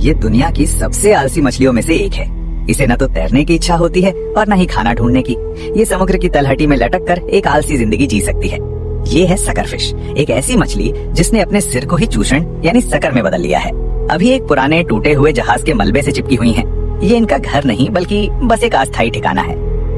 ये दुनिया की सबसे आलसी मछलियों में से एक है। इसे न तो तैरने की इच्छा होती है और न ही खाना ढूंढने की। ये समुद्र की तलहटी में लटक कर एक आलसी जिंदगी जी सकती है। ये है सकरफिश, एक ऐसी मछली जिसने अपने सिर को ही चूषण यानी सकर में बदल लिया है। अभी एक पुराने टूटे हुए जहाज के मलबे से चिपकी हुई हैं। ये इनका घर नहीं बल्कि बस एक अस्थायी ठिकाना है।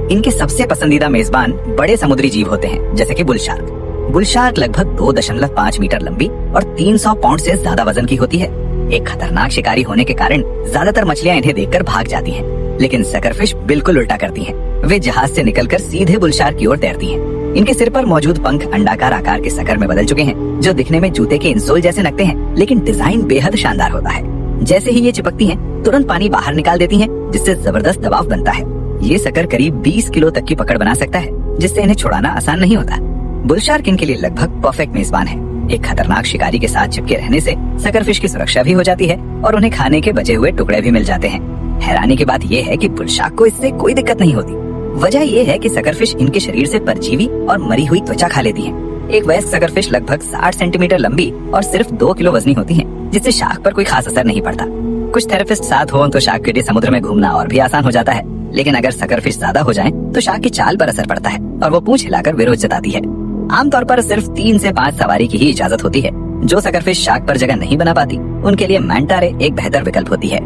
इनके सबसे पसंदीदा मेजबान बड़े समुद्री जीव होते हैं, जैसे कि बुल शार्क। बुल शार्क लगभग 2.5 मीटर लंबी और 300 पाउंड से ज्यादा वजन की होती है। एक खतरनाक शिकारी होने के कारण ज्यादातर मछलियां इन्हें देखकर भाग जाती हैं, लेकिन सकरफिश बिल्कुल उल्टा करती हैं। वे जहाज से निकलकर सीधे बुल शार्क की ओर तैरती हैं। इनके सिर पर मौजूद पंख अंडाकार आकार के सकर में बदल चुके हैं, जो दिखने में जूते के इंसोल जैसे लगते हैं, लेकिन डिजाइन बेहद शानदार होता है। जैसे ही ये चिपकती हैं, तुरंत पानी बाहर निकाल देती हैं, जिससे जबरदस्त दबाव बनता है। ये सकर करीब 20 किलो तक की पकड़ बना सकता है, जिससे इन्हें छुड़ाना आसान नहीं होता। बुल शार्क इनके लिए लगभग परफेक्ट मेजबान है। एक खतरनाक शिकारी के साथ चिपके रहने से सकरफिश की सुरक्षा भी हो जाती है और उन्हें खाने के बचे हुए टुकड़े भी मिल जाते हैं। हैरानी की बात यह है कि बुल शार्क को इससे कोई दिक्कत नहीं होती। वजह यह है कि सकरफिश इनके शरीर से परजीवी और मरी हुई त्वचा खा लेती है। एक वयस्क सकरफिश लगभग 60 सेंटीमीटर लंबी और सिर्फ 2 किलो वजनी होती है, जिससे शार्क पर कोई खास असर नहीं पड़ता। कुछ थेरेपिस्ट साथ हो तो शार्क के लिए समुद्र में घूमना और भी आसान हो जाता है, लेकिन अगर सकरफिश ज्यादा हो जाए तो शार्क की चाल पर असर पड़ता है और वो पूंछ हिलाकर विरोध जताती है। आमतौर पर सिर्फ 3 से 5 सवारी की ही इजाजत होती है। जो सकरफिश शार्क पर जगह नहीं बना पाती, उनके लिए मैंटा रे एक बेहतर विकल्प होती है।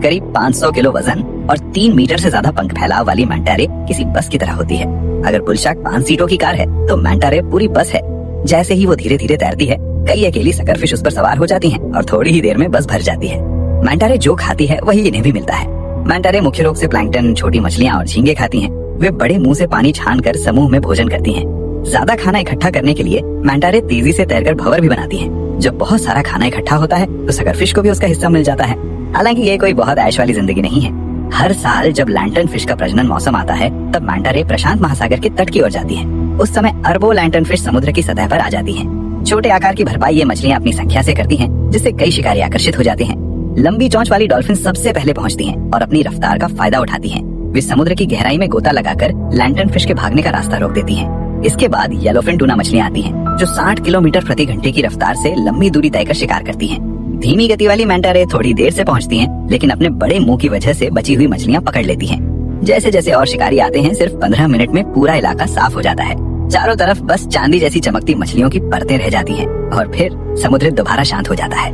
करीब 500 किलो वजन और 3 मीटर से ज्यादा पंख फैलाव वाली मैंटा रे किसी बस की तरह होती है। अगर बुल शार्क 5 सीटों की कार है, तो मैंटा रे पूरी बस है। जैसे ही वो धीरे धीरे तैरती है, कई अकेली सकरफिश उस पर सवार हो जाती हैं और थोड़ी ही देर में बस भर जाती है। मैंटा रे जो खाती है वही इन्हें भी मिलता है। मैंटा रे मुख्य रूप से प्लैंकटन, छोटी मछलियां और झींगे खाती हैं। वे बड़े मुंह से पानी छान कर समूह में भोजन करती हैं। ज्यादा खाना इकट्ठा करने के लिए मैंटा रे तेजी से तैरकर भंवर भी बनाती हैं। जब बहुत सारा खाना इकट्ठा होता है तो सकरफिश को भी उसका हिस्सा मिल जाता है। हालांकि ये कोई बहुत ऐश वाली जिंदगी नहीं है। हर साल जब लैंटन फिश का प्रजनन मौसम आता है, तब मैंटा रे प्रशांत महासागर के तट की ओर जाती है। उस समय अरबों लैंटन फिश समुद्र की सतह पर आ जाती हैं। छोटे आकार की भरपाई ये मछलियां अपनी संख्या से करती हैं, जिससे कई शिकारी आकर्षित हो जाते हैं। लंबी चोंच वाली डॉल्फिन सबसे पहले पहुंचती हैं और अपनी रफ्तार का फायदा उठाती हैं। वे समुद्र की गहराई में गोता लगाकर लैंटन फिश के भागने का रास्ता रोक देती हैं। इसके बाद येलोफिन टूना मछलियां आती हैं, जो 60 किलोमीटर प्रति घंटे की रफ्तार से लंबी दूरी तय कर शिकार करती हैं। धीमी गति वाली मैंटा रे थोड़ी देर से पहुंचती हैं, लेकिन अपने बड़े मुंह की वजह से बची हुई मछलियां पकड़ लेती हैं। जैसे जैसे और शिकारी आते हैं, सिर्फ 15 मिनट में पूरा इलाका साफ हो जाता है। चारों तरफ बस चांदी जैसी चमकती मछलियों की परतें रह जाती हैं और फिर समुद्र दोबारा शांत हो जाता है।